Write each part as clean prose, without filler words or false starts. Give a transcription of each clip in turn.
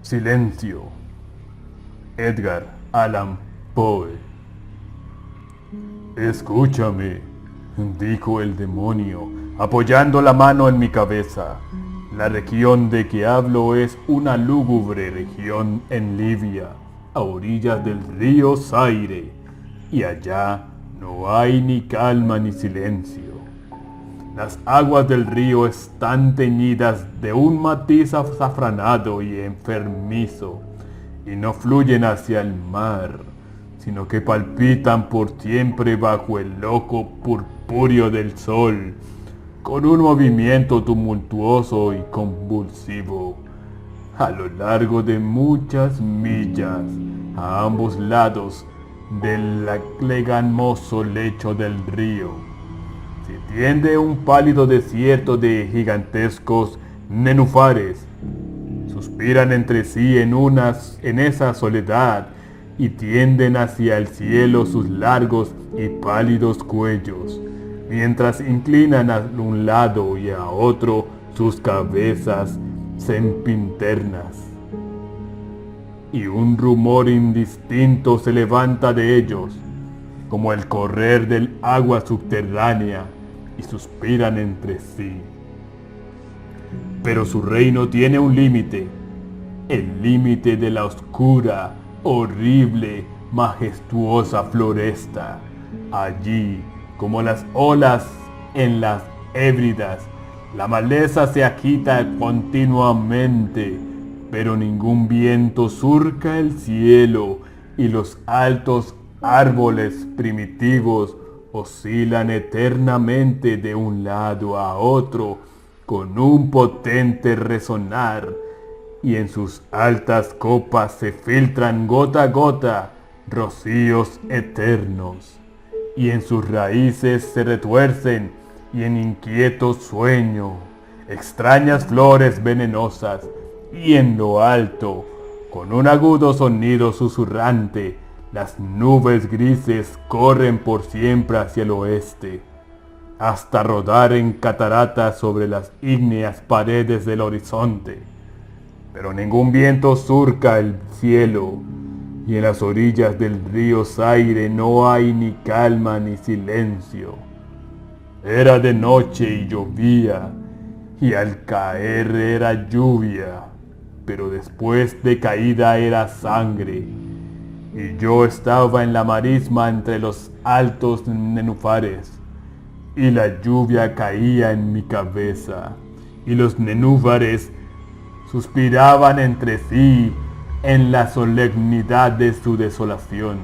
Silencio. Edgar Allan Poe. Escúchame, dijo el demonio, apoyando la mano en mi cabeza. La región de que hablo es una lúgubre región en Libia, a orillas del río Zaire, y allá no hay ni calma ni silencio. Las aguas del río están teñidas de un matiz azafranado y enfermizo, y no fluyen hacia el mar, sino que palpitan por siempre bajo el loco purpúreo del sol, con un movimiento tumultuoso y convulsivo, a lo largo de muchas millas, a ambos lados del legamoso lecho del río. Se tiende un pálido desierto de gigantescos nenúfares. Suspiran entre sí en esa soledad y tienden hacia el cielo sus largos y pálidos cuellos, mientras inclinan a un lado y a otro sus cabezas sempiternas. Y un rumor indistinto se levanta de ellos, como el correr del agua subterránea, y suspiran entre sí. Pero su reino tiene un límite, el límite de la oscura, horrible, majestuosa floresta. Allí, como las olas en las Hébridas, la maleza se agita continuamente, pero ningún viento surca el cielo y los altos árboles primitivos oscilan eternamente de un lado a otro con un potente resonar, y en sus altas copas se filtran gota a gota rocíos eternos, y en sus raíces se retuercen y en inquieto sueño extrañas flores venenosas, y en lo alto, con un agudo sonido susurrante, las nubes grises corren por siempre hacia el oeste, hasta rodar en cataratas sobre las ígneas paredes del horizonte. Pero ningún viento surca el cielo, y en las orillas del río Zaire no hay ni calma ni silencio. Era de noche y llovía, y al caer era lluvia, pero después de caída era sangre. Y yo estaba en la marisma entre los altos nenúfares, y la lluvia caía en mi cabeza, y los nenúfares suspiraban entre sí en la solemnidad de su desolación.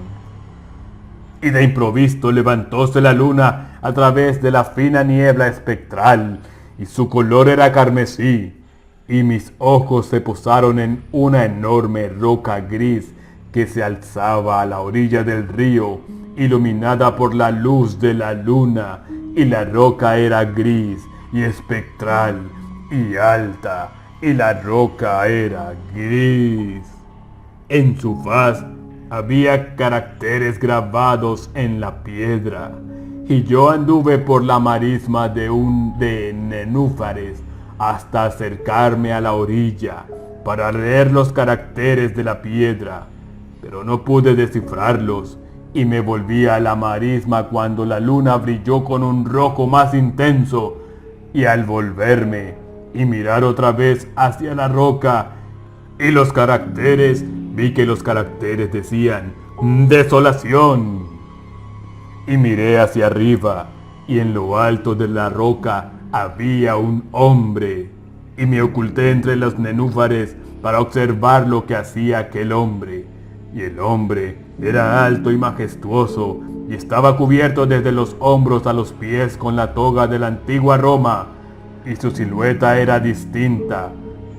Y de improviso levantóse la luna a través de la fina niebla espectral, y su color era carmesí, y mis ojos se posaron en una enorme roca gris que se alzaba a la orilla del río, iluminada por la luz de la luna, y la roca era gris y espectral y alta, y la roca era gris. En su faz había caracteres grabados en la piedra, y yo anduve por la marisma de nenúfares hasta acercarme a la orilla para leer los caracteres de la piedra, pero no pude descifrarlos, y me volví a la marisma cuando la luna brilló con un rojo más intenso, y al volverme y mirar otra vez hacia la roca y los caracteres, vi que los caracteres decían desolación. Y miré hacia arriba, y en lo alto de la roca había un hombre, y me oculté entre los nenúfares para observar lo que hacía aquel hombre. Y el hombre era alto y majestuoso, y estaba cubierto desde los hombros a los pies con la toga de la antigua Roma, y su silueta era distinta,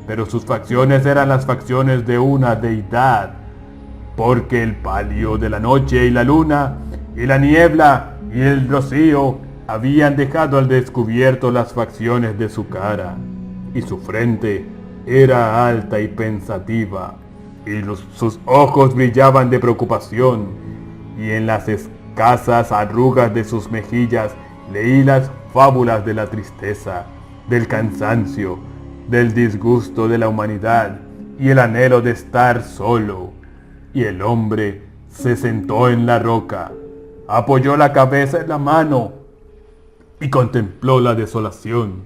pero sus facciones eran las facciones de una deidad, porque el palio de la noche y la luna, y la niebla y el rocío habían dejado al descubierto las facciones de su cara, y su frente era alta y pensativa, y sus ojos brillaban de preocupación, y en las escasas arrugas de sus mejillas leí las fábulas de la tristeza, del cansancio, del disgusto de la humanidad, y el anhelo de estar solo. Y el hombre se sentó en la roca, apoyó la cabeza en la mano y contempló la desolación.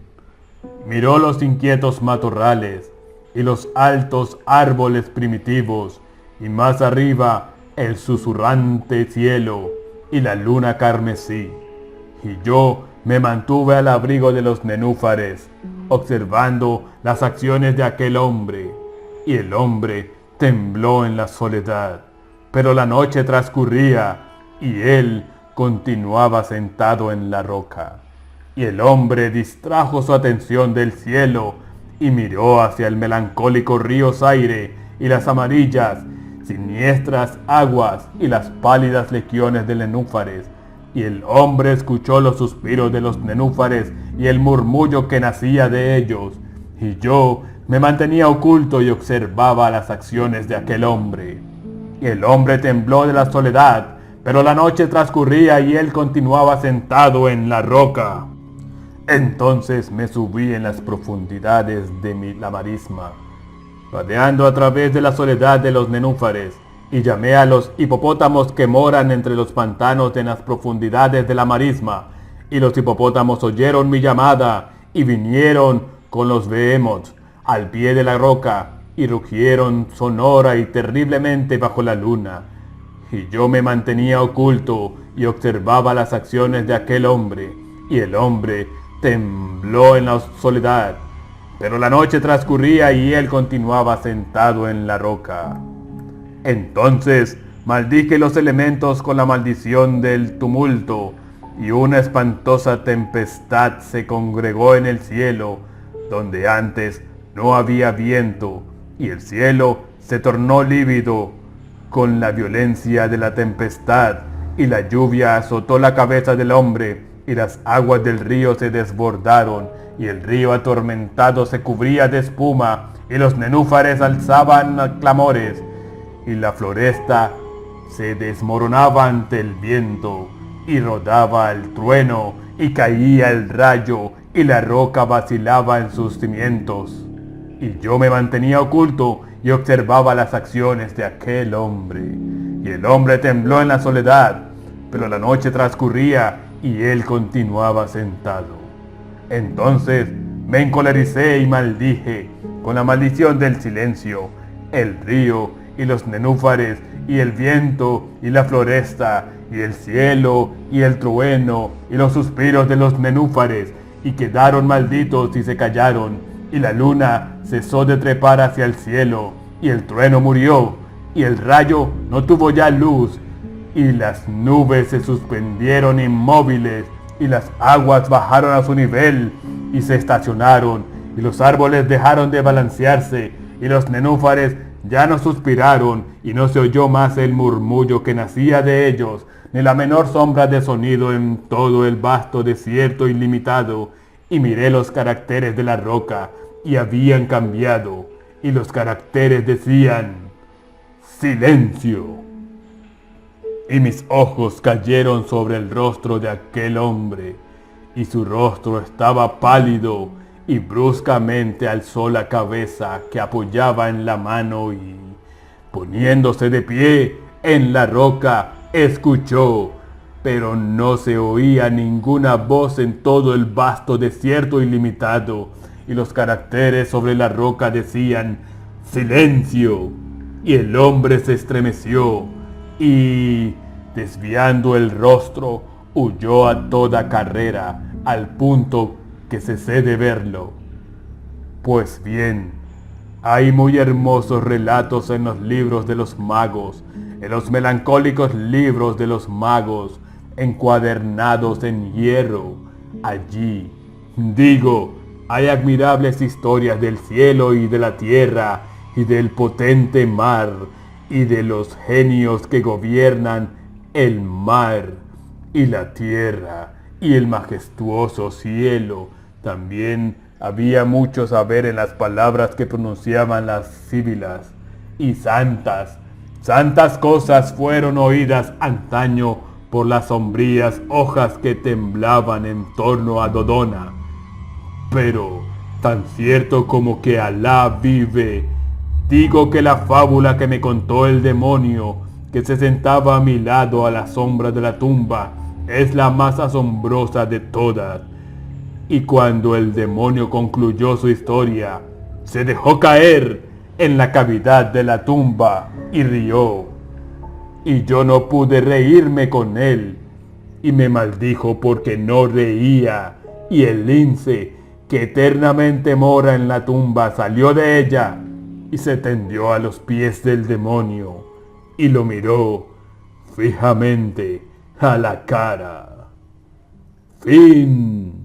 Miró los inquietos matorrales y los altos árboles primitivos, y más arriba el susurrante cielo y la luna carmesí. Y yo me mantuve al abrigo de los nenúfares, observando las acciones de aquel hombre. Y el hombre tembló en la soledad, pero la noche transcurría y él continuaba sentado en la roca. Y el hombre distrajo su atención del cielo y miró hacia el melancólico río Zaire y las amarillas, siniestras aguas y las pálidas legiones de nenúfares. Y el hombre escuchó los suspiros de los nenúfares y el murmullo que nacía de ellos. Y yo me mantenía oculto y observaba las acciones de aquel hombre. Y el hombre tembló de la soledad, pero la noche transcurría y él continuaba sentado en la roca. Entonces me subí en las profundidades de la marisma, vadeando a través de la soledad de los nenúfares, y llamé a los hipopótamos que moran entre los pantanos en las profundidades de la marisma, y los hipopótamos oyeron mi llamada, y vinieron con los behemoths al pie de la roca, y rugieron sonora y terriblemente bajo la luna. Y yo me mantenía oculto y observaba las acciones de aquel hombre, y el hombre tembló en la soledad, pero la noche transcurría y él continuaba sentado en la roca. Entonces maldije los elementos con la maldición del tumulto, y una espantosa tempestad se congregó en el cielo, donde antes no había viento, y el cielo se tornó lívido con la violencia de la tempestad, y la lluvia azotó la cabeza del hombre, y las aguas del río se desbordaron, y el río atormentado se cubría de espuma, y los nenúfares alzaban clamores, y la floresta se desmoronaba ante el viento, y rodaba el trueno, y caía el rayo, y la roca vacilaba en sus cimientos. Y yo me mantenía oculto y observaba las acciones de aquel hombre. Y el hombre tembló en la soledad, pero la noche transcurría y él continuaba sentado. Entonces me encolericé y maldije con la maldición del silencio, el río y los nenúfares y el viento y la floresta y el cielo y el trueno y los suspiros de los nenúfares, y quedaron malditos y se callaron, y la luna cesó de trepar hacia el cielo, y el trueno murió, y el rayo no tuvo ya luz, y las nubes se suspendieron inmóviles, y las aguas bajaron a su nivel y se estacionaron, y los árboles dejaron de balancearse, y los nenúfares ya no suspiraron, y no se oyó más el murmullo que nacía de ellos, ni la menor sombra de sonido en todo el vasto desierto ilimitado. Y miré los caracteres de la roca, y habían cambiado, y los caracteres decían: silencio. Y mis ojos cayeron sobre el rostro de aquel hombre, y su rostro estaba pálido, y bruscamente alzó la cabeza que apoyaba en la mano y, poniéndose de pie en la roca, escuchó, pero no se oía ninguna voz en todo el vasto desierto ilimitado, y los caracteres sobre la roca decían: silencio. Y el hombre se estremeció, y, desviando el rostro, huyó a toda carrera, al punto que cesé de verlo. Pues bien, hay muy hermosos relatos en los libros de los magos, en los melancólicos libros de los magos, encuadernados en hierro. Allí, digo, hay admirables historias del cielo y de la tierra, y del potente mar, y de los genios que gobiernan el mar y la tierra, y el majestuoso cielo. También había mucho saber en las palabras que pronunciaban las síbilas, y santas cosas fueron oídas antaño por las sombrías hojas que temblaban en torno a Dodona. Pero tan cierto como que Alá vive Digo que la fábula que me contó el demonio, que se sentaba a mi lado a la sombra de la tumba, es la más asombrosa de todas. Y cuando el demonio concluyó su historia, se dejó caer en la cavidad de la tumba y rió. Y yo no pude reírme con él, y me maldijo porque no reía, y el lince, que eternamente mora en la tumba, salió de ella y se tendió a los pies del demonio y lo miró fijamente a la cara. Fin.